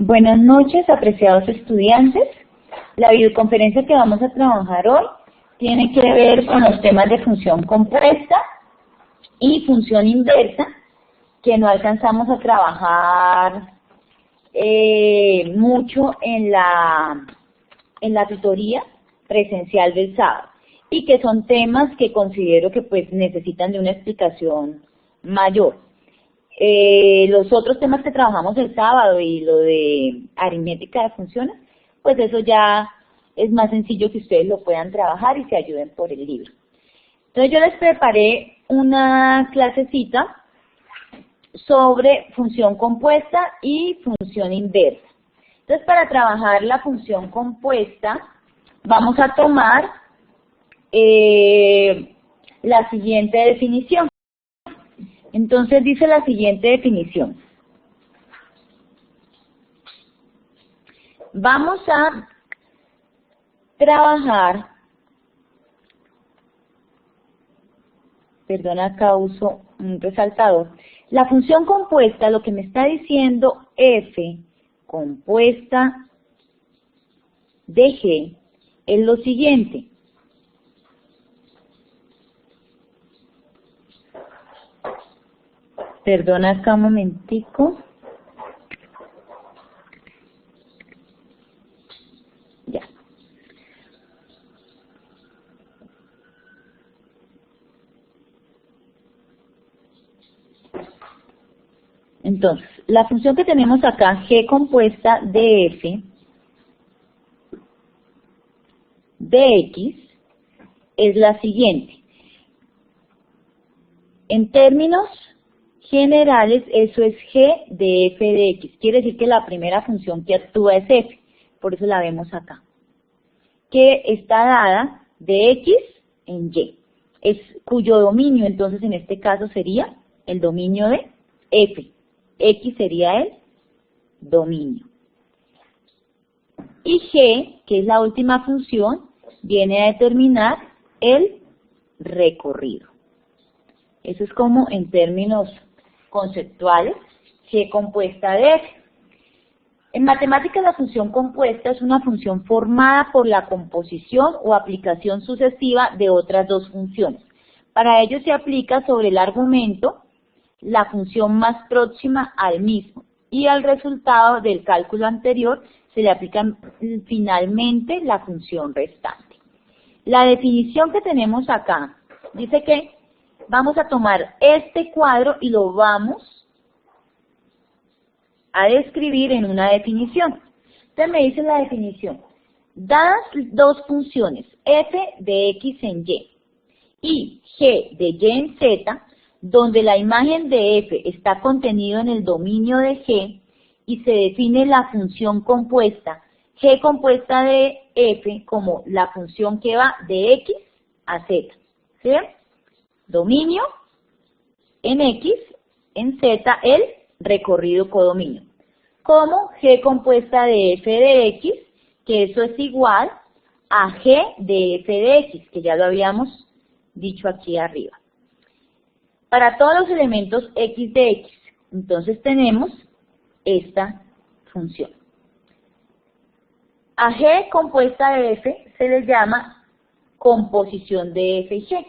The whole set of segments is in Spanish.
Buenas noches, apreciados estudiantes. La videoconferencia que vamos a trabajar hoy tiene que ver con los temas de función compuesta y función inversa, que no alcanzamos a trabajar mucho en la tutoría presencial del sábado, y que son temas que considero que pues necesitan de una explicación mayor. Los otros temas que trabajamos el sábado y lo de aritmética de funciones, pues eso ya es más sencillo que ustedes lo puedan trabajar y se ayuden por el libro. Entonces yo les preparé una clasecita sobre función compuesta y función inversa. Entonces para trabajar la función compuesta vamos a tomar la siguiente definición. Entonces dice la siguiente definición. Vamos a trabajar, perdón, acá uso un resaltador. La función compuesta, lo que me está diciendo f compuesta de g, es lo siguiente. Perdona acá un momentico. Ya. Entonces, la función que tenemos acá, g compuesta de f de x, es la siguiente. En términos generales, eso es g de f de x. Quiere decir que la primera función que actúa es f, por eso la vemos acá, que está dada de x en y, cuyo dominio entonces en este caso sería el dominio de f. X sería el dominio. Y g, que es la última función, viene a determinar el recorrido. Eso es como en términos conceptuales, g compuesta de f. En matemáticas la función compuesta es una función formada por la composición o aplicación sucesiva de otras dos funciones. Para ello se aplica sobre el argumento la función más próxima al mismo, y al resultado del cálculo anterior se le aplica finalmente la función restante. La definición que tenemos acá dice que vamos a tomar este cuadro y lo vamos a describir en una definición. Entonces me dice la definición: dadas dos funciones, f de x en y g de y en z, donde la imagen de f está contenido en el dominio de g y se define la función compuesta g compuesta de f como la función que va de x a z. ¿Sí ven? Dominio en x, en z el recorrido codominio. Como g compuesta de f de x, que eso es igual a g de f de x, que ya lo habíamos dicho aquí arriba. Para todos los elementos x de x, entonces tenemos esta función. A g compuesta de f se le llama composición de f y g.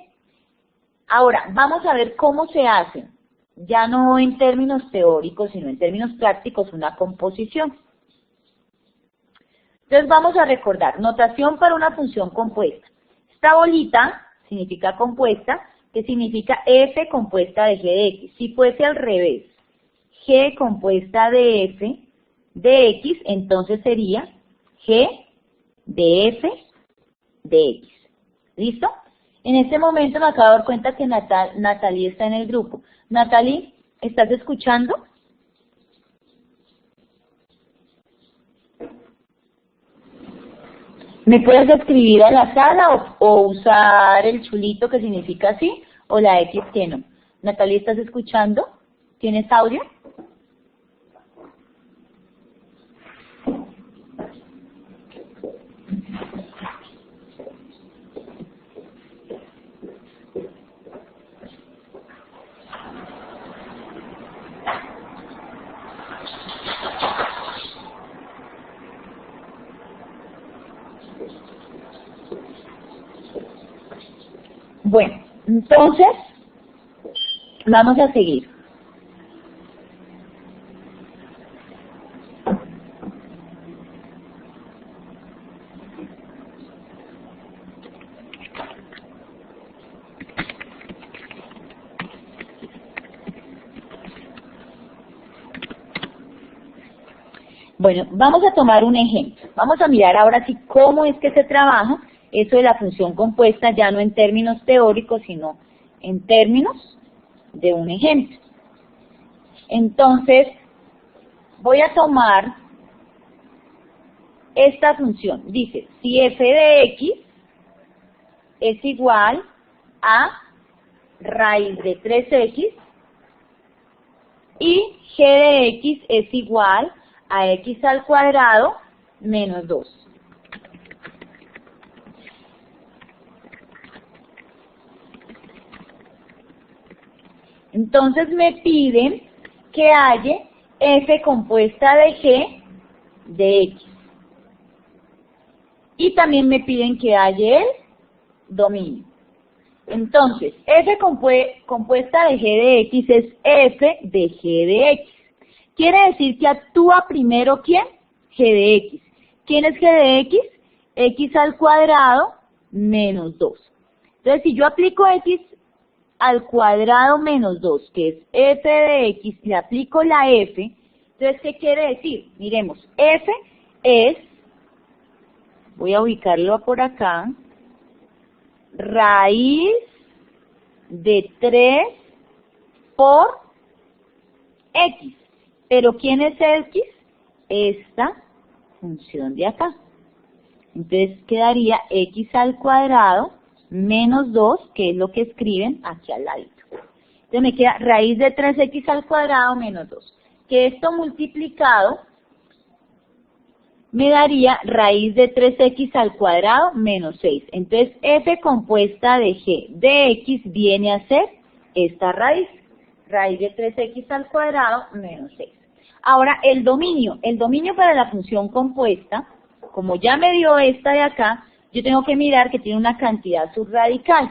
Ahora, vamos a ver cómo se hace, ya no en términos teóricos, sino en términos prácticos, una composición. Entonces vamos a recordar, notación para una función compuesta. Esta bolita significa compuesta, que significa f compuesta de g de x. Si fuese al revés, g compuesta de f de x, entonces sería g de f de x. ¿Listo? En este momento me acabo de dar cuenta que Natalie está en el grupo. Natalie, ¿estás escuchando? ¿Me puedes escribir a la sala o usar el chulito que significa así o la X que no? Natalie, ¿estás escuchando? ¿Tienes audio? Bueno, entonces, vamos a seguir. Bueno, vamos a tomar un ejemplo. Vamos a mirar ahora sí cómo es que se trabaja eso de la función compuesta, ya no en términos teóricos, sino en términos de un ejemplo. Entonces, voy a tomar esta función. Dice, si f de x es igual a raíz de 3x y g de x es igual a x al cuadrado menos 2. Entonces me piden que halle f compuesta de g de x. Y también me piden que halle el dominio. Entonces, f compuesta de g de x es f de g de x. Quiere decir que actúa primero ¿quién? G de x. ¿Quién es g de x? X al cuadrado menos 2. Entonces, si yo aplico x al cuadrado menos 2, que es f de x, le aplico la f, entonces, ¿qué quiere decir? Miremos, f es, voy a ubicarlo por acá, raíz de 3 por x. ¿Pero quién es x? Esta función de acá. Entonces quedaría x al cuadrado menos 2, que es lo que escriben aquí al ladito. Entonces me queda raíz de 3x al cuadrado menos 2. Que esto multiplicado me daría raíz de 3x al cuadrado menos 6. Entonces f compuesta de g de x viene a ser esta raíz. Raíz de 3x al cuadrado menos 6. Ahora, el dominio para la función compuesta, como ya me dio esta de acá, yo tengo que mirar que tiene una cantidad subradical.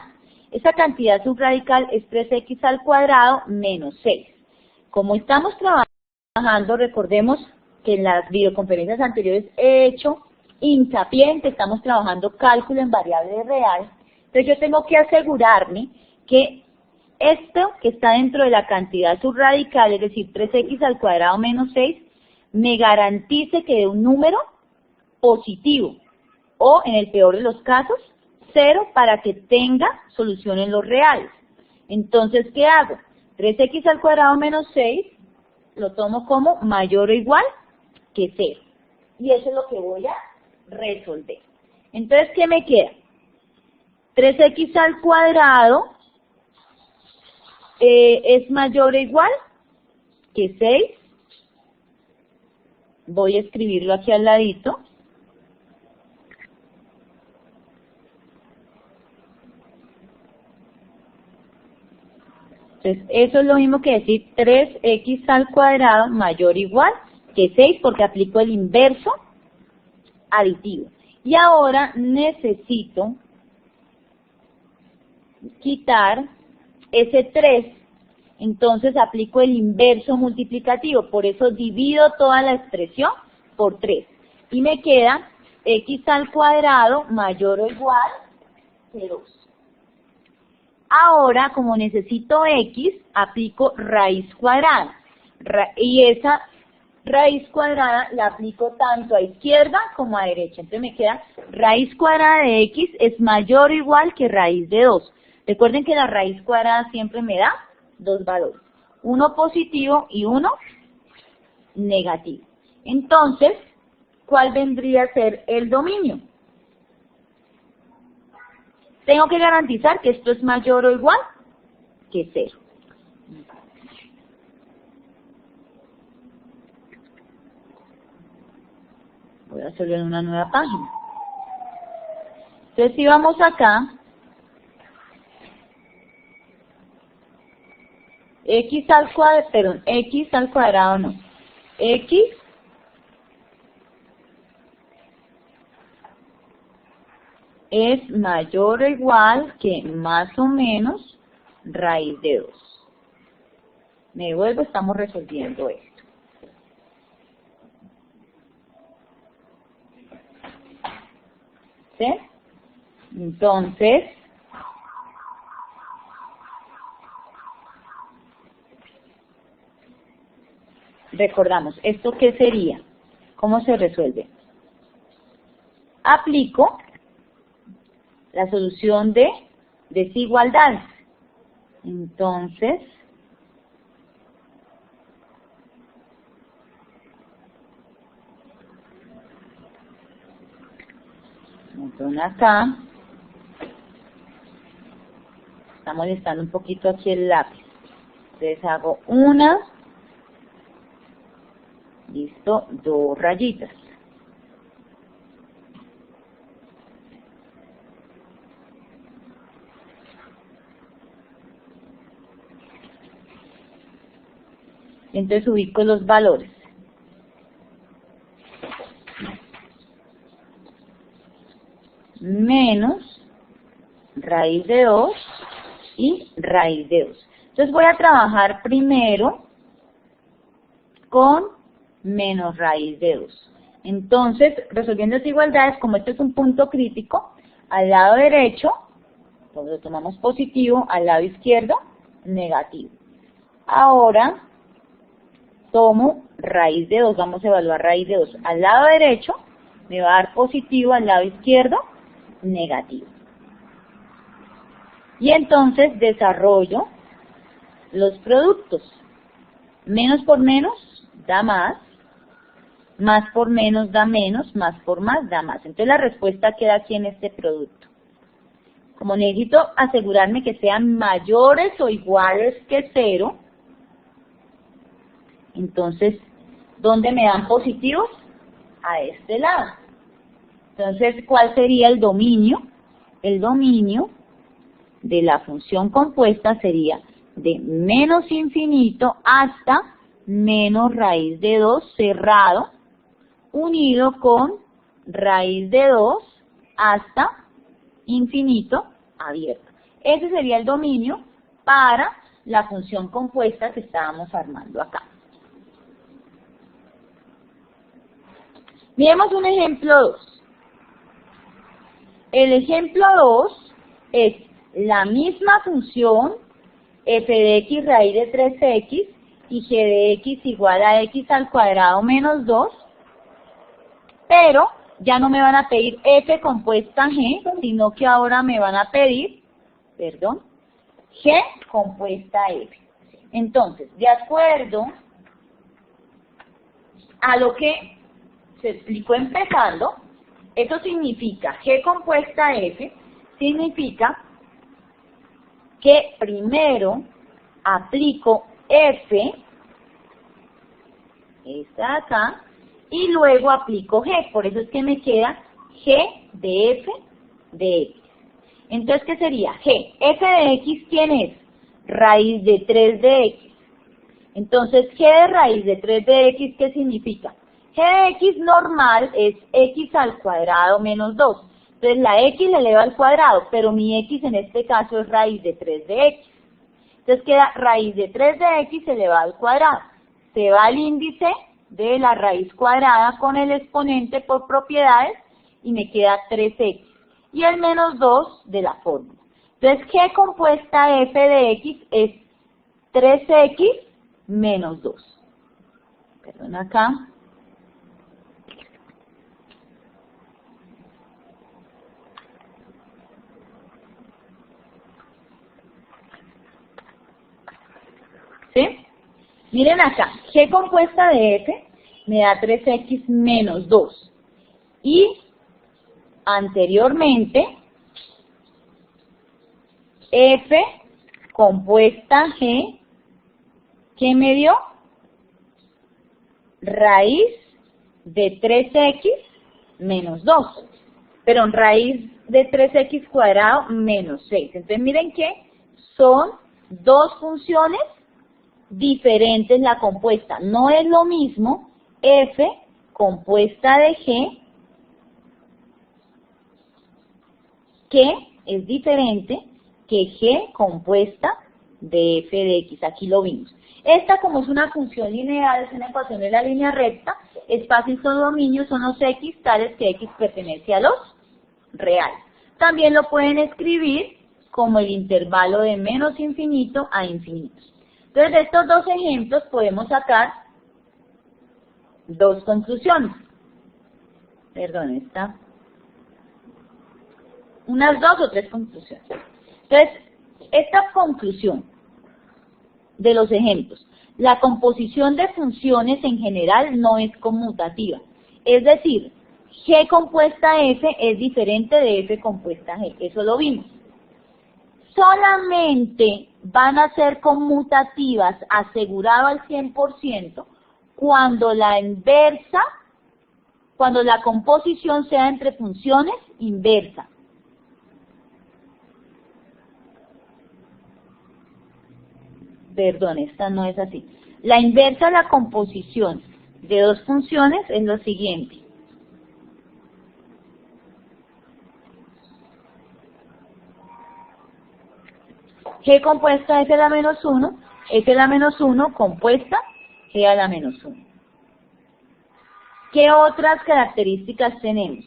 Esa cantidad subradical es 3x al cuadrado menos 6. Como estamos trabajando, recordemos que en las videoconferencias anteriores he hecho hincapié en que estamos trabajando cálculo en variables reales. Entonces yo tengo que asegurarme que esto que está dentro de la cantidad subradical, es decir, 3x al cuadrado menos 6, me garantice que dé un número positivo o, en el peor de los casos, 0 para que tenga solución en los reales. Entonces, ¿qué hago? 3x al cuadrado menos 6 lo tomo como mayor o igual que 0. Y eso es lo que voy a resolver. Entonces, ¿qué me queda? 3x al cuadrado es mayor o igual que 6. Voy a escribirlo aquí al ladito. Entonces, eso es lo mismo que decir 3x al cuadrado mayor o igual que 6, porque aplico el inverso aditivo. Y ahora necesito quitar ese 3, entonces aplico el inverso multiplicativo, por eso divido toda la expresión por 3. Y me queda x al cuadrado mayor o igual que 2. Ahora, como necesito x, aplico raíz cuadrada. Y esa raíz cuadrada la aplico tanto a izquierda como a derecha. Entonces me queda raíz cuadrada de x es mayor o igual que raíz de 2. Recuerden que la raíz cuadrada siempre me da dos valores, uno positivo y uno negativo. Entonces, ¿cuál vendría a ser el dominio? Tengo que garantizar que esto es mayor o igual que 0. Voy a hacerlo en una nueva página. Entonces, si vamos acá, x al cuadrado no, x es mayor o igual que más o menos raíz de 2. Me devuelvo, estamos resolviendo esto. ¿Sí? Entonces, recordamos, ¿esto qué sería? ¿Cómo se resuelve? Aplico la solución de desigualdades. Entonces, acá, está molestando un poquito aquí el lápiz. Entonces hago una, listo, 2 rayitas. Entonces ubico los valores. Menos raíz de 2 y raíz de 2. Entonces voy a trabajar primero con menos raíz de 2. Entonces, resolviendo desigualdades, como este es un punto crítico, al lado derecho, pues lo tomamos positivo, al lado izquierdo, negativo. Ahora, tomo raíz de 2, vamos a evaluar raíz de 2. Al lado derecho, me va a dar positivo, al lado izquierdo, negativo. Y entonces desarrollo los productos. Menos por menos da más por menos da menos, más por más da más. Entonces la respuesta queda aquí en este producto. Como necesito asegurarme que sean mayores o iguales que 0, entonces, ¿dónde me dan positivos? A este lado. Entonces, ¿cuál sería el dominio? El dominio de la función compuesta sería de menos infinito hasta menos raíz de 2 cerrado, unido con raíz de 2 hasta infinito abierto. Ese sería el dominio para la función compuesta que estábamos armando acá. Miremos un ejemplo 2. El ejemplo 2 es la misma función f de x raíz de 3x y g de x igual a x al cuadrado menos 2, pero ya no me van a pedir f compuesta g, sino que ahora me van a pedir, g compuesta f. Entonces, de acuerdo a lo que se explicó empezando, eso significa g compuesta f, significa que primero aplico f, esta de acá, y luego aplico g, por eso es que me queda g de f de x. Entonces, ¿qué sería? G, f de x, ¿quién es? Raíz de 3 de x. Entonces, g de raíz de 3 de x, ¿qué significa? G de x normal es x al cuadrado menos 2. Entonces la x le eleva al cuadrado, pero mi x en este caso es raíz de 3 de x. Entonces queda raíz de 3 de x elevado al cuadrado. Se va al índice de la raíz cuadrada con el exponente por propiedades y me queda 3x. Y el menos 2 de la fórmula. Entonces g compuesta f de x es 3x menos 2. Perdón acá. ¿Sí? Miren acá, g compuesta de f me da 3x menos 2. Y anteriormente, f compuesta g, ¿qué me dio? Raíz de 3x menos 2. Pero raíz de 3x cuadrado menos 6. Entonces miren que son dos funciones diferentes la compuesta. No es lo mismo f compuesta de g que es diferente que g compuesta de f de x. Aquí lo vimos. Esta, como es una función lineal, es una ecuación de la línea recta, espacio y su dominio son los x tales que x pertenece a los reales. También lo pueden escribir como el intervalo de menos infinito a infinito. Entonces, de estos dos ejemplos podemos sacar dos conclusiones. Perdón, unas dos o tres conclusiones. Entonces, esta conclusión de los ejemplos, la composición de funciones en general no es conmutativa. Es decir, g compuesta f es diferente de f compuesta g. Eso lo vimos. Solamente van a ser conmutativas, asegurado al 100%, cuando la inversa, cuando la composición sea entre funciones inversas. Perdón, esta no es así. La inversa de la composición de dos funciones es lo siguiente. G compuesta f a la menos 1, f a la menos 1 compuesta g a la menos 1. ¿Qué otras características tenemos?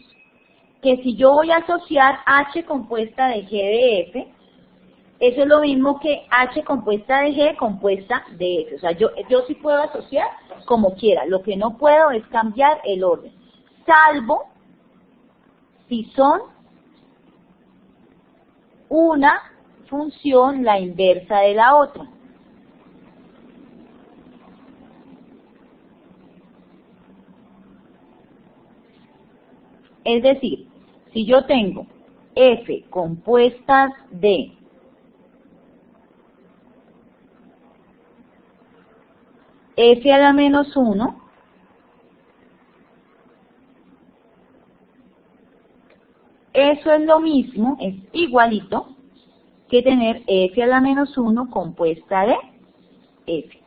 Que si yo voy a asociar h compuesta de g de f, eso es lo mismo que h compuesta de g compuesta de f. O sea, yo sí puedo asociar como quiera. Lo que no puedo es cambiar el orden, salvo si son una función la inversa de la otra. Es decir, si yo tengo f compuestas de f a la menos 1, eso es lo mismo, es igualito que tener f a la menos 1 compuesta de f.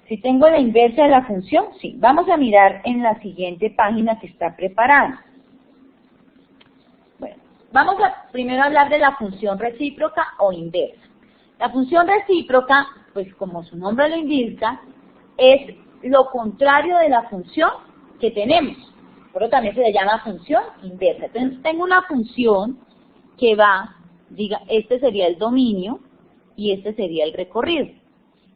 Si tengo la inversa de la función, sí. Vamos a mirar en la siguiente página que está preparada. Bueno, vamos a primero hablar de la función recíproca o inversa. La función recíproca, pues como su nombre lo indica, es lo contrario de la función que tenemos. Por eso también se le llama función inversa. Entonces tengo una función que va, diga, este sería el dominio y este sería el recorrido.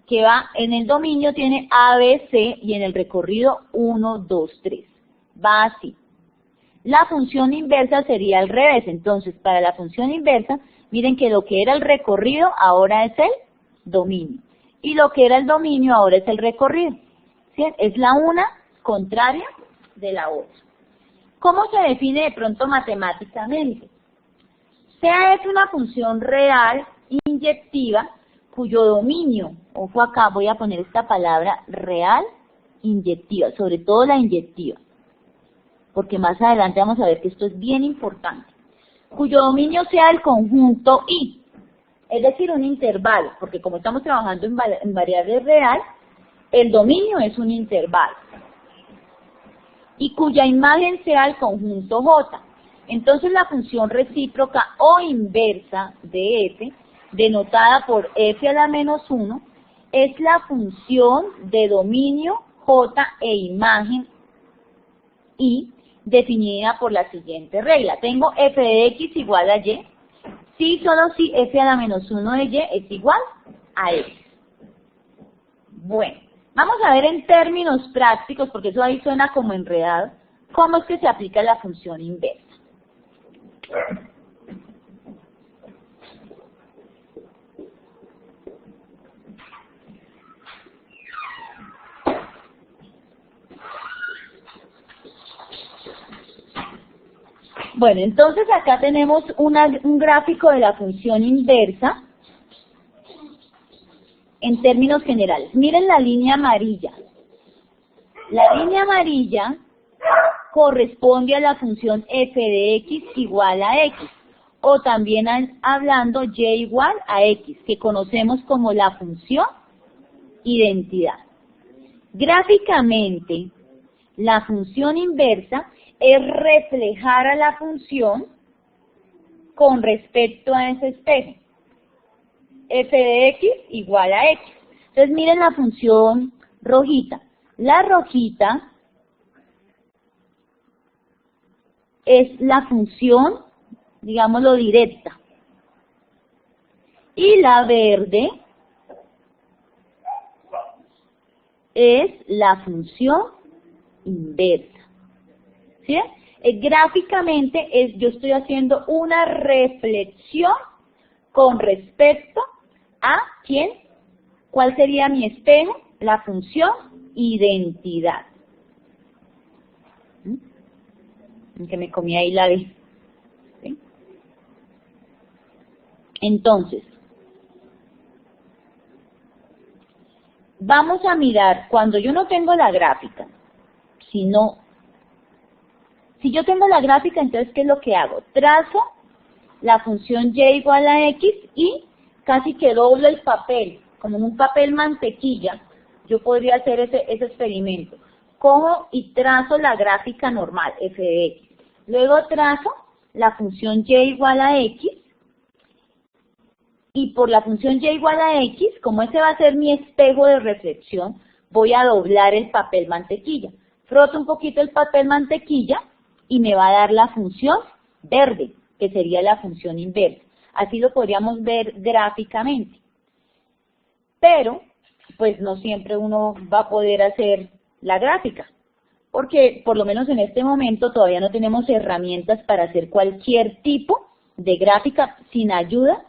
Que va, en el dominio tiene A, B, C y en el recorrido 1, 2, 3. Va así. La función inversa sería al revés. Entonces, para la función inversa, miren que lo que era el recorrido ahora es el dominio. Y lo que era el dominio ahora es el recorrido. ¿Sí? Es la una contraria de la otra. ¿Cómo se define de pronto matemáticamente? Sea es una función real inyectiva cuyo dominio, ojo acá, voy a poner esta palabra real inyectiva, sobre todo la inyectiva, porque más adelante vamos a ver que esto es bien importante, cuyo dominio sea el conjunto I, es decir, un intervalo, porque como estamos trabajando en variable real, el dominio es un intervalo, y cuya imagen sea el conjunto J. Entonces la función recíproca o inversa de f, denotada por f a la menos 1, es la función de dominio J e imagen I, definida por la siguiente regla. Tengo f de x igual a y, si solo si f a la menos 1 de y es igual a x. Bueno, vamos a ver en términos prácticos, porque eso ahí suena como enredado, cómo es que se aplica la función inversa. Bueno, entonces acá tenemos un gráfico de la función inversa en términos generales. Miren la línea amarilla. La línea amarilla corresponde a la función f de x igual a x, o también hablando y igual a x, que conocemos como la función identidad. Gráficamente, la función inversa es reflejar a la función con respecto a ese espejo. F de X igual a X. Entonces miren la función rojita. La rojita es la función, digámoslo, directa. Y la verde es la función inversa. ¿Sí? Gráficamente yo estoy haciendo una reflexión con respecto a ¿quién? ¿Cuál sería mi espejo? La función identidad. Que me comí ahí la D. ¿Sí? Entonces, vamos a mirar, cuando yo no tengo la gráfica, si yo tengo la gráfica, entonces, ¿qué es lo que hago? Trazo la función y igual a x y casi que doblo el papel, como en un papel mantequilla, yo podría hacer ese experimento. Cojo y trazo la gráfica normal, f de x. Luego trazo la función y igual a x, y por la función y igual a x, como ese va a ser mi espejo de reflexión, voy a doblar el papel mantequilla. Froto un poquito el papel mantequilla y me va a dar la función verde, que sería la función inversa. Así lo podríamos ver gráficamente. Pero, pues no siempre uno va a poder hacer la gráfica, porque por lo menos en este momento todavía no tenemos herramientas para hacer cualquier tipo de gráfica sin ayuda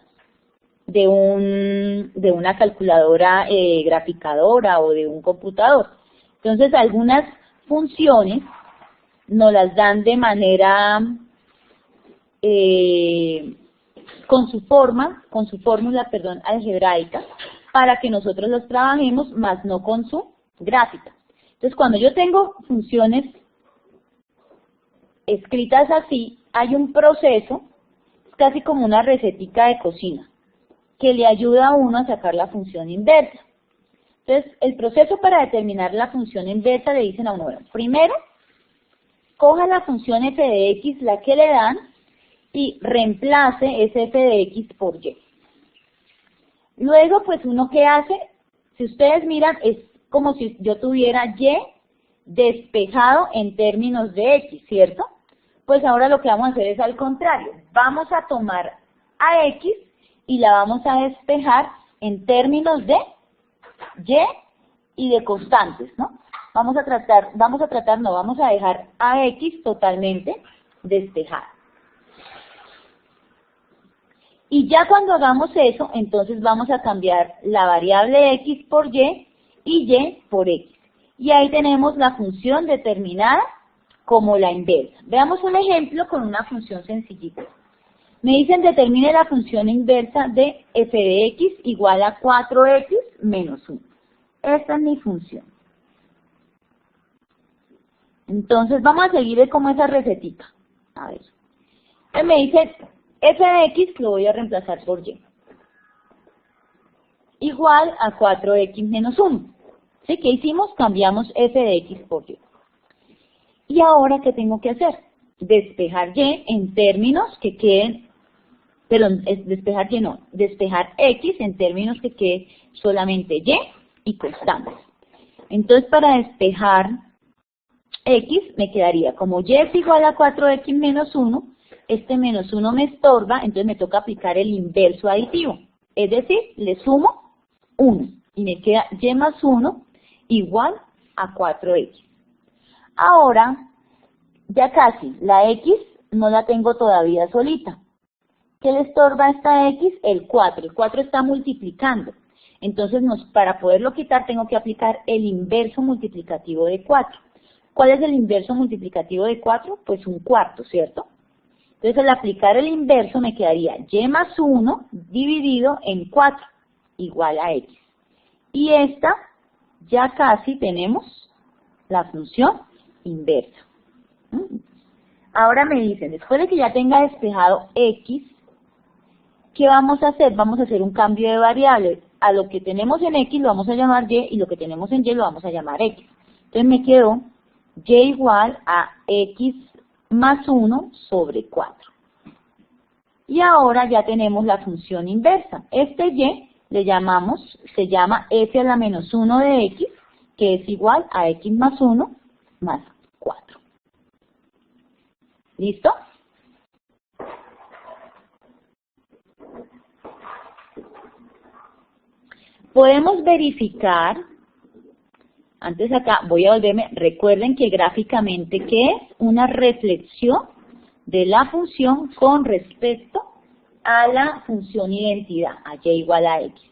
de una calculadora graficadora o de un computador. Entonces, algunas funciones nos las dan de manera con su fórmula, algebraica, para que nosotros los trabajemos, más no con su gráfica. Entonces, cuando yo tengo funciones escritas así, hay un proceso, casi como una recetica de cocina, que le ayuda a uno a sacar la función inversa. Entonces, el proceso para determinar la función inversa le dicen a uno, bueno, primero, coja la función f de x, la que le dan, y reemplace ese f de x por y. Luego, pues uno ¿qué hace? Si ustedes miran, es como si yo tuviera y despejado en términos de x, ¿cierto? Pues ahora lo que vamos a hacer es al contrario. Vamos a tomar a x y la vamos a despejar en términos de y de constantes, ¿no? Vamos a dejar a x totalmente despejada. Y ya cuando hagamos eso, entonces vamos a cambiar la variable x por y por x. Y ahí tenemos la función determinada como la inversa. Veamos un ejemplo con una función sencillita. Me dicen determine la función inversa de f de x igual a 4x menos 1. Esta es mi función. Entonces vamos a seguir como esa recetita. A ver. Me dicen f de x lo voy a reemplazar por y. Igual a 4x menos 1. ¿Sí? ¿Qué hicimos? Cambiamos f de x por y. ¿Y ahora qué tengo que hacer? Despejar y en términos que queden, perdón, despejar x en términos que quede solamente y constantes. Entonces, para despejar x me quedaría como y es igual a 4x menos 1, este menos 1 me estorba, entonces me toca aplicar el inverso aditivo. Es decir, le sumo 1 y me queda y más 1 igual a 4x. Ahora, ya casi, la x no la tengo todavía solita. ¿Qué le estorba a esta x? El 4. El 4 está multiplicando. Entonces, para poderlo quitar, tengo que aplicar el inverso multiplicativo de 4. ¿Cuál es el inverso multiplicativo de 4? Pues un cuarto, ¿cierto? Entonces, al aplicar el inverso, me quedaría y más 1 dividido en 4, igual a x. Y esta, ya casi tenemos la función inversa. Ahora me dicen, después de que ya tenga despejado x, ¿qué vamos a hacer? Vamos a hacer un cambio de variable. A lo que tenemos en x lo vamos a llamar y lo que tenemos en y lo vamos a llamar x. Entonces me quedó y igual a x más 1 sobre 4. Y ahora ya tenemos la función inversa. Este y se llama f a la menos 1 de x, que es igual a x más 1 más 4. ¿Listo? Podemos verificar, antes acá voy a volverme, recuerden que gráficamente, ¿qué es? Una reflexión de la función con respecto a la función identidad, a y igual a x.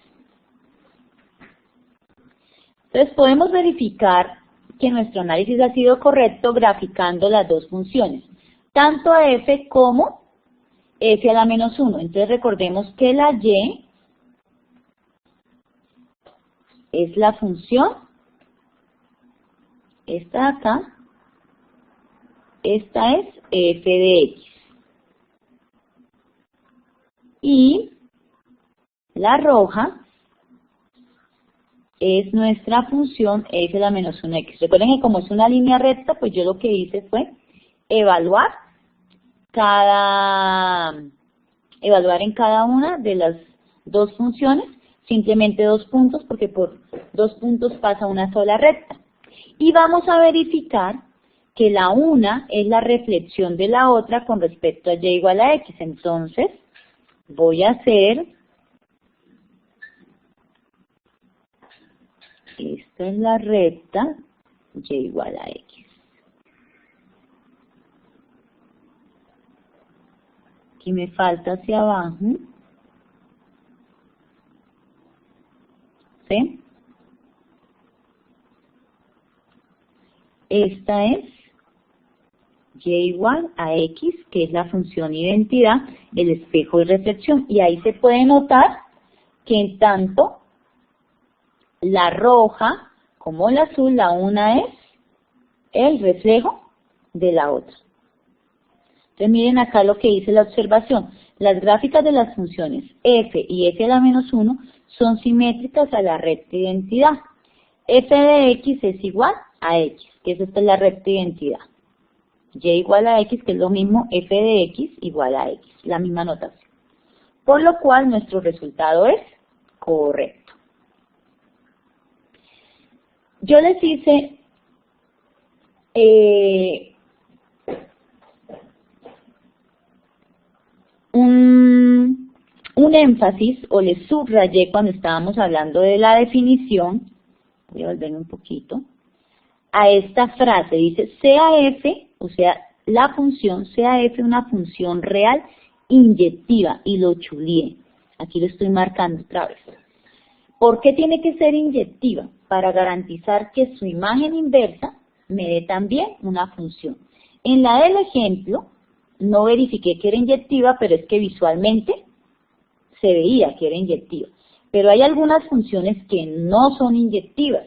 Entonces podemos verificar que nuestro análisis ha sido correcto graficando las dos funciones, tanto a f como f a la menos 1. Entonces recordemos que la y es la función, esta de acá, esta es f de x. Y la roja es nuestra función f a la menos 1x. Recuerden que como es una línea recta, pues yo lo que hice fue evaluar en cada una de las dos funciones, simplemente 2 puntos, porque por 2 puntos pasa una sola recta. Y vamos a verificar que la una es la reflexión de la otra con respecto a y igual a x. Entonces, voy a hacer, esta es la recta y igual a x. Aquí me falta hacia abajo, ¿sí? Esta es y igual a x, que es la función identidad, el espejo de reflexión. Y ahí se puede notar que en tanto la roja como la azul, la una es el reflejo de la otra. Entonces miren acá lo que dice la observación. Las gráficas de las funciones f y f a la menos 1 son simétricas a la recta identidad. F de x es igual a x, que es esta es la recta identidad. Y igual a x, que es lo mismo, f de x igual a x, la misma notación. Por lo cual nuestro resultado es correcto. Yo les hice un énfasis, o les subrayé cuando estábamos hablando de la definición, voy a volver un poquito, a esta frase, dice, sea f, o sea, la función, sea f una función real inyectiva, y lo chulié. Aquí lo estoy marcando otra vez. ¿Por qué tiene que ser inyectiva? Para garantizar que su imagen inversa me dé también una función. En la del ejemplo, no verifiqué que era inyectiva, pero es que visualmente se veía que era inyectiva. Pero hay algunas funciones que no son inyectivas.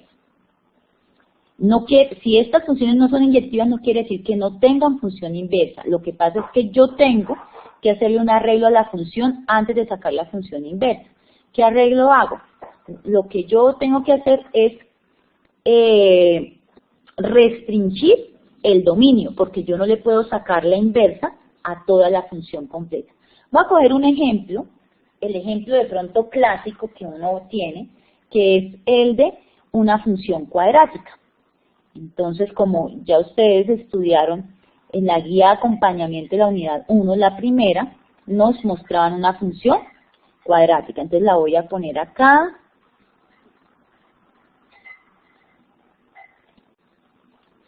Si estas funciones no son inyectivas, no quiere decir que no tengan función inversa. Lo que pasa es que yo tengo que hacerle un arreglo a la función antes de sacar la función inversa. ¿Qué arreglo hago? Lo que yo tengo que hacer es restringir el dominio, porque yo no le puedo sacar la inversa a toda la función completa. Voy a coger un ejemplo, el ejemplo de pronto clásico que uno tiene, que es el de una función cuadrática. Entonces, como ya ustedes estudiaron en la guía de acompañamiento de la unidad 1, la primera, nos mostraban una función cuadrática. Entonces la voy a poner acá.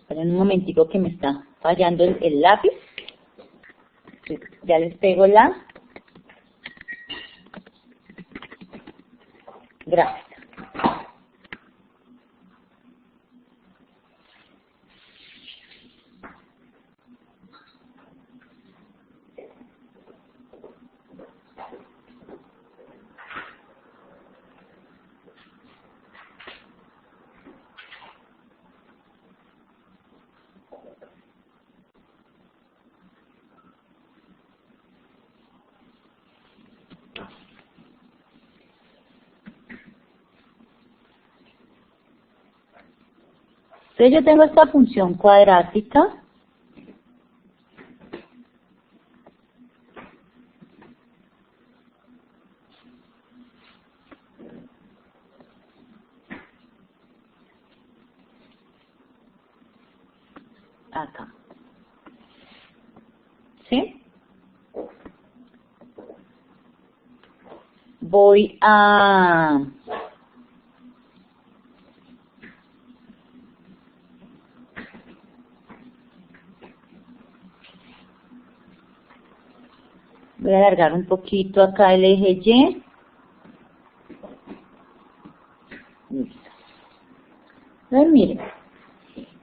Esperen un momentico que me está fallando el lápiz. Ya les pego la gráfica. Entonces yo tengo esta función cuadrática acá. ¿Sí? Voy a alargar un poquito acá el eje Y. Listo. Entonces, miren,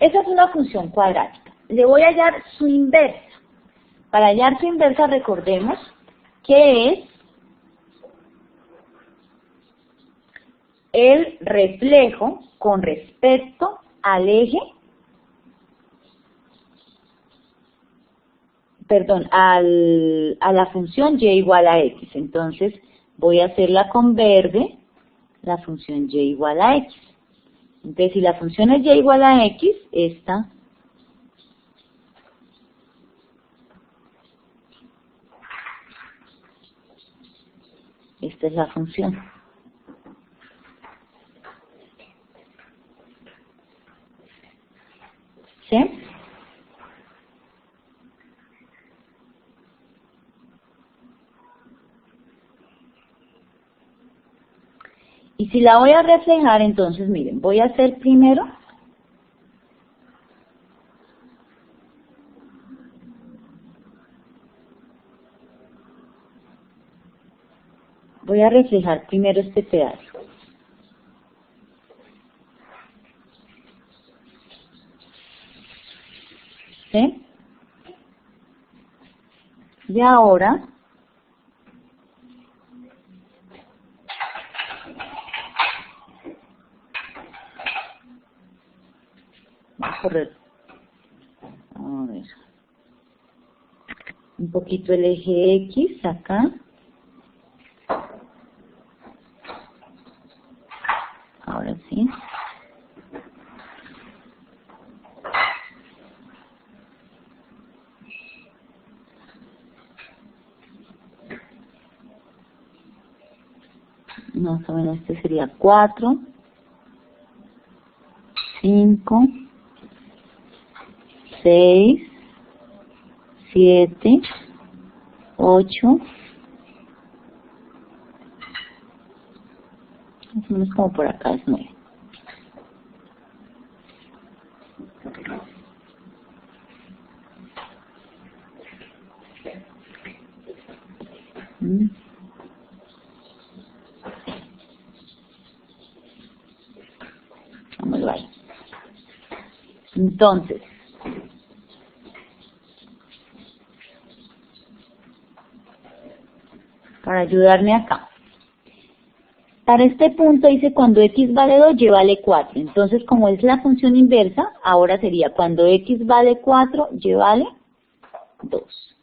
esa es una función cuadrática. Le voy a hallar su inversa. Para hallar su inversa, recordemos que es el reflejo con respecto al eje, a la función y igual a x. Entonces, voy a hacerla con verde, la función y igual a x. Entonces, si la función es y igual a x, esta es la función. ¿Sí? Y si la voy a reflejar, entonces miren, voy a hacer primero reflejar primero este pedazo. ¿Sí? Y ahora voy a correr, a ver, un poquito el eje X acá. Ahora sí. Más o menos este sería 4, 5, 6, 7, 8, más o menos como por acá es 9. Vamos ahí. Entonces, para ayudarme acá, para este punto dice cuando x vale 2, y vale 4. Entonces, como es la función inversa, ahora sería cuando x vale 4, y vale 2.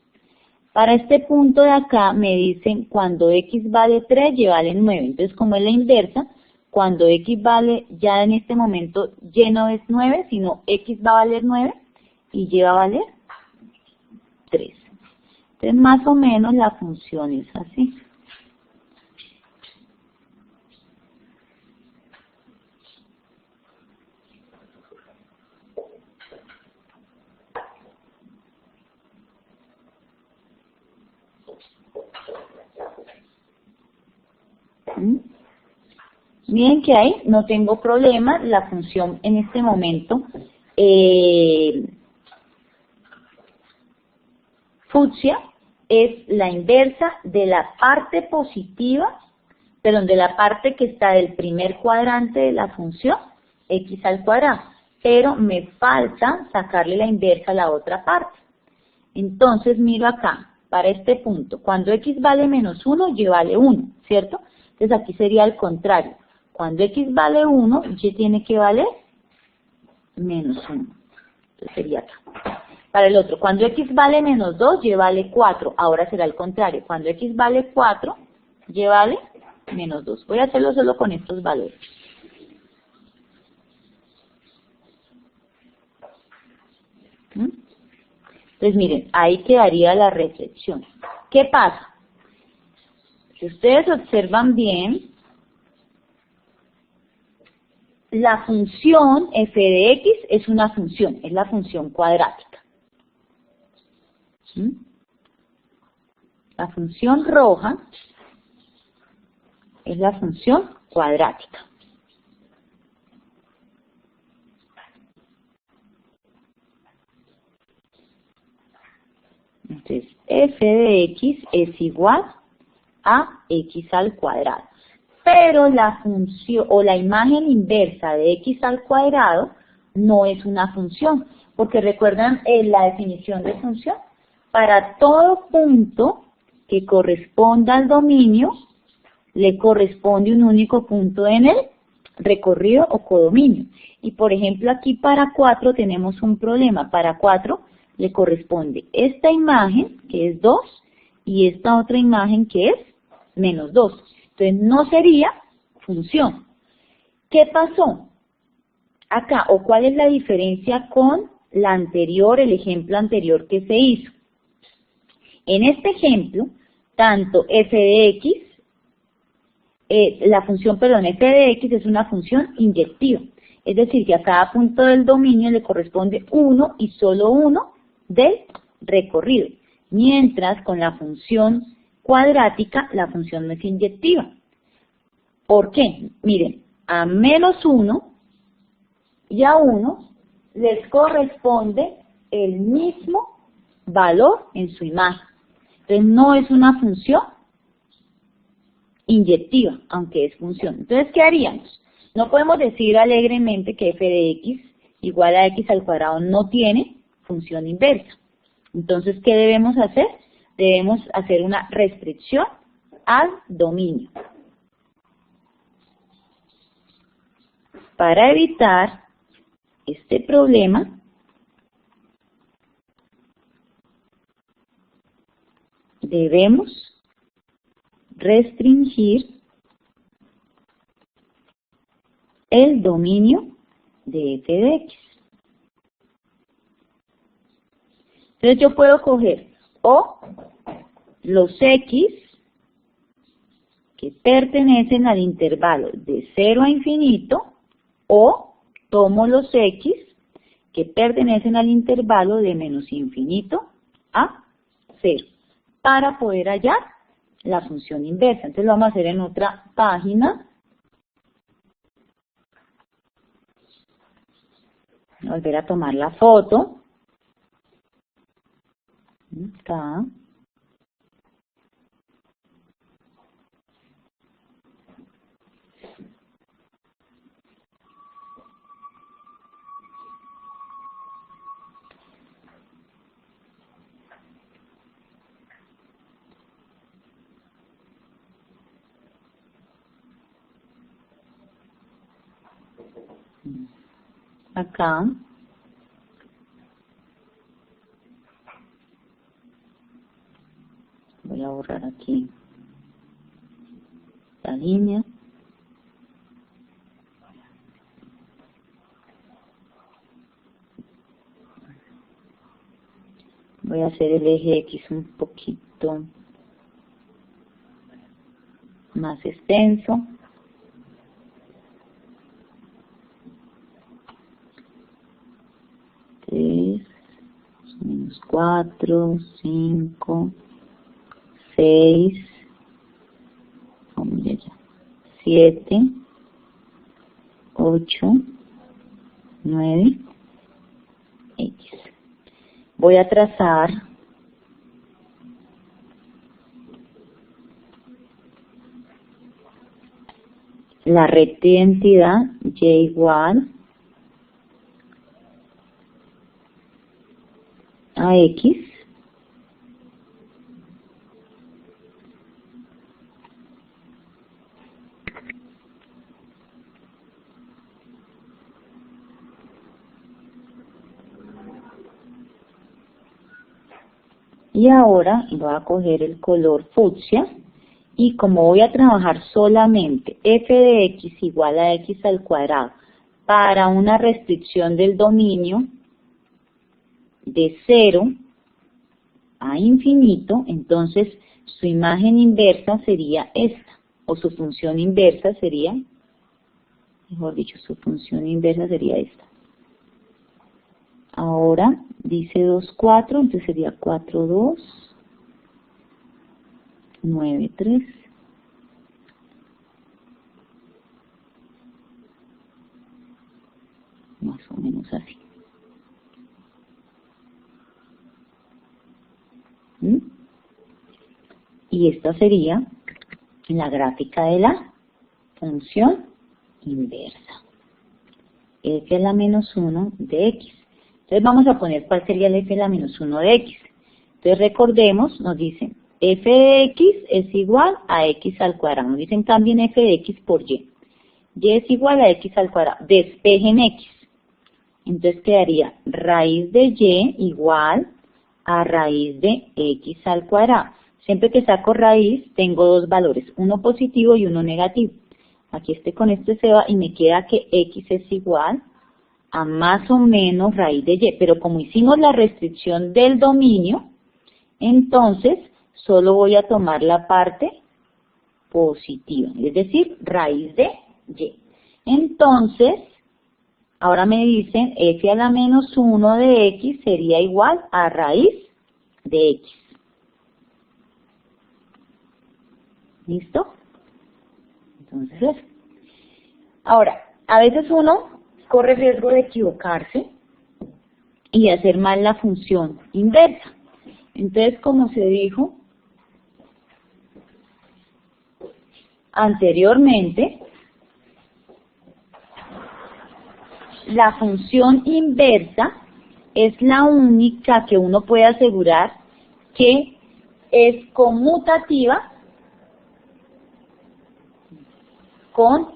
Para este punto de acá me dicen cuando x vale 3, y vale 9. Entonces, como es la inversa, cuando x vale, ya en este momento y no es 9, sino x va a valer 9 y y va a valer 3. Entonces, más o menos la función es así. Miren que ahí no tengo problema, la función en este momento fucsia es la inversa de la parte positiva, perdón, de la parte que está del primer cuadrante de la función x al cuadrado, pero me falta sacarle la inversa a la otra parte. Entonces miro acá, para este punto, cuando x vale menos 1, y vale 1, ¿cierto? Entonces aquí sería al contrario. Cuando x vale 1, y tiene que valer menos 1. Entonces sería acá. Para el otro, cuando x vale menos 2, y vale 4. Ahora será el contrario. Cuando x vale 4, y vale menos 2. Voy a hacerlo solo con estos valores. Entonces miren, ahí quedaría la reflexión. ¿Qué pasa? Si ustedes observan bien, la función f de x es una función, es la función cuadrática. ¿Mm? La función roja es la función cuadrática. Entonces, f de x es igual a x al cuadrado. Pero la función o la imagen inversa de x al cuadrado no es una función, porque recuerdan la definición de función. Para todo punto que corresponda al dominio, le corresponde un único punto en el recorrido o codominio. Y por ejemplo aquí para 4 tenemos un problema. Para 4 le corresponde esta imagen que es 2 y esta otra imagen que es menos 2. Entonces no sería función. ¿Qué pasó acá? ¿O cuál es la diferencia con la anterior, el ejemplo anterior que se hizo? En este ejemplo, tanto f de x, f de x es una función inyectiva. Es decir, que a cada punto del dominio le corresponde uno y solo uno del recorrido. Mientras con la función cuadrática, la función no es inyectiva. ¿Por qué? Miren, a menos 1 y a 1 les corresponde el mismo valor en su imagen. Entonces no es una función inyectiva, aunque es función. Entonces, ¿qué haríamos? No podemos decir alegremente que f de x igual a x al cuadrado no tiene función inversa. Entonces, ¿qué debemos hacer? Debemos hacer una restricción al dominio. Para evitar este problema, debemos restringir el dominio de f de x. Entonces yo puedo coger o los x que pertenecen al intervalo de 0 a infinito, o tomo los x que pertenecen al intervalo de menos infinito a 0, para poder hallar la función inversa. Entonces lo vamos a hacer en otra página. Volver a tomar la foto. Acá. Acá. Voy a borrar aquí la línea. Voy a hacer el eje X un poquito más extenso. Menos 4, 5, 6, 7, 8, 9, X. Voy a trazar la recta de identidad y igual a X y ahora voy a coger el color fucsia y como voy a trabajar solamente f de x igual a x al cuadrado para una restricción del dominio de 0 a infinito, entonces su imagen inversa sería esta, o su función inversa sería, mejor dicho, su función inversa sería esta. Ahora dice 2, 4, entonces sería 4, 2, 9, 3. Más o menos así. ¿Mm? Y esta sería la gráfica de la función inversa. F a la menos 1 de X. Entonces vamos a poner cuál sería el F a la menos 1 de X. Entonces recordemos, nos dicen F de X es igual a X al cuadrado. Nos dicen cambien F de X por Y. Y es igual a X al cuadrado. Despejen X. Entonces quedaría raíz de Y igual a raíz de X al cuadrado. Siempre que saco raíz tengo dos valores, uno positivo y uno negativo. Aquí con este se va y me queda que X es igual a más o menos raíz de Y. Pero como hicimos la restricción del dominio, entonces solo voy a tomar la parte positiva, es decir, raíz de Y. Entonces, ahora me dicen F a la menos 1 de X sería igual a raíz de X. ¿Listo? Entonces, ahora, a veces uno corre riesgo de equivocarse y hacer mal la función inversa. Entonces, como se dijo anteriormente, la función inversa es la única que uno puede asegurar que es conmutativa con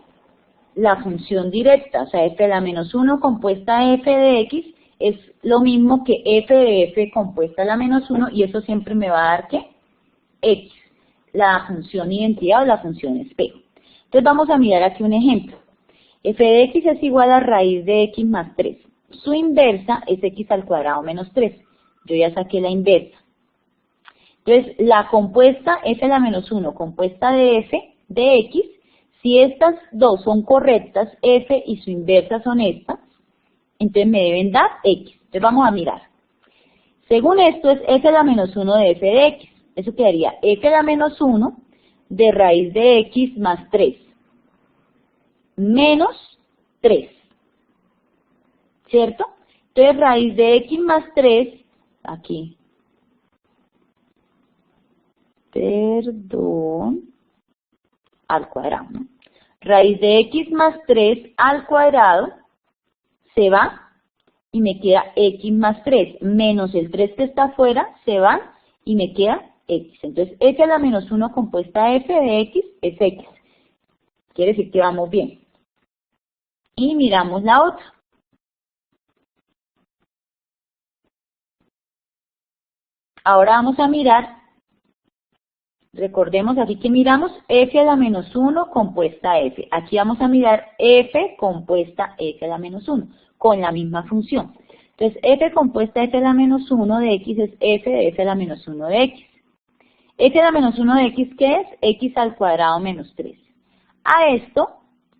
la función directa, o sea, f a la menos 1 compuesta de f de x es lo mismo que f de f compuesta a la menos 1 y eso siempre me va a dar, ¿qué? X, la función identidad o la función espejo. Entonces vamos a mirar aquí un ejemplo. F de x es igual a raíz de x más 3. Su inversa es x al cuadrado menos 3. Yo ya saqué la inversa. Entonces, la compuesta f a la menos 1 compuesta de f de x, si estas dos son correctas, f y su inversa son estas, entonces me deben dar x. Entonces vamos a mirar. Según esto es f a la menos 1 de f de x. Eso quedaría f a la menos 1 de raíz de x más 3. Menos 3. ¿Cierto? Entonces raíz de x más 3, aquí. Perdón. Al cuadrado, ¿no? Raíz de x más 3 al cuadrado se va y me queda x más 3 menos el 3 que está afuera se va y me queda x. Entonces f a la menos 1 compuesta de f de x es x. Quiere decir que vamos bien. Y miramos la otra. Ahora vamos a mirar. Recordemos aquí que miramos f a la menos 1 compuesta f. Aquí vamos a mirar f compuesta f a la menos 1 con la misma función. Entonces f compuesta f a la menos 1 de x es f de f a la menos 1 de x. F a la menos 1 de x, ¿qué es? X al cuadrado menos 3. A esto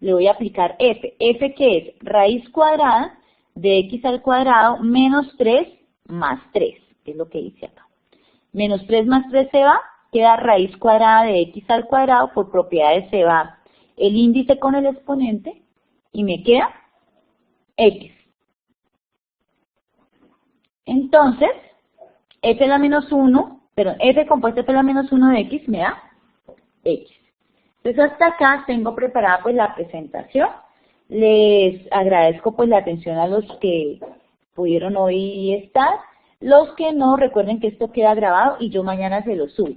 le voy a aplicar f. F que es raíz cuadrada de x al cuadrado menos 3 más 3. Que es lo que dice acá. Menos 3 más 3 se va. Queda raíz cuadrada de x al cuadrado, por propiedades se va el índice con el exponente y me queda x. Entonces, f a la menos 1, perdón, f compuesta f a la menos 1 de x me da x. Entonces hasta acá tengo preparada pues la presentación. Les agradezco pues la atención a los que pudieron hoy estar. Los que no, recuerden que esto queda grabado y yo mañana se lo subo.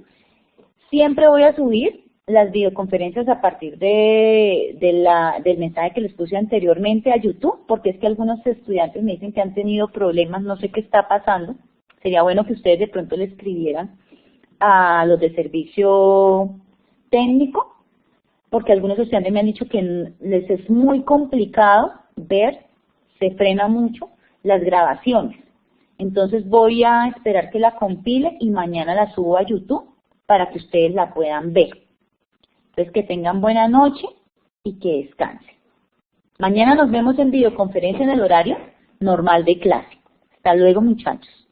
Siempre voy a subir las videoconferencias a partir del mensaje que les puse anteriormente a YouTube, porque es que algunos estudiantes me dicen que han tenido problemas, no sé qué está pasando. Sería bueno que ustedes de pronto le escribieran a los de servicio técnico, porque algunos estudiantes me han dicho que les es muy complicado ver, se frena mucho las grabaciones. Entonces voy a esperar que la compile y mañana la subo a YouTube para que ustedes la puedan ver. Entonces, que tengan buena noche y que descansen. Mañana nos vemos en videoconferencia en el horario normal de clase. Hasta luego, muchachos.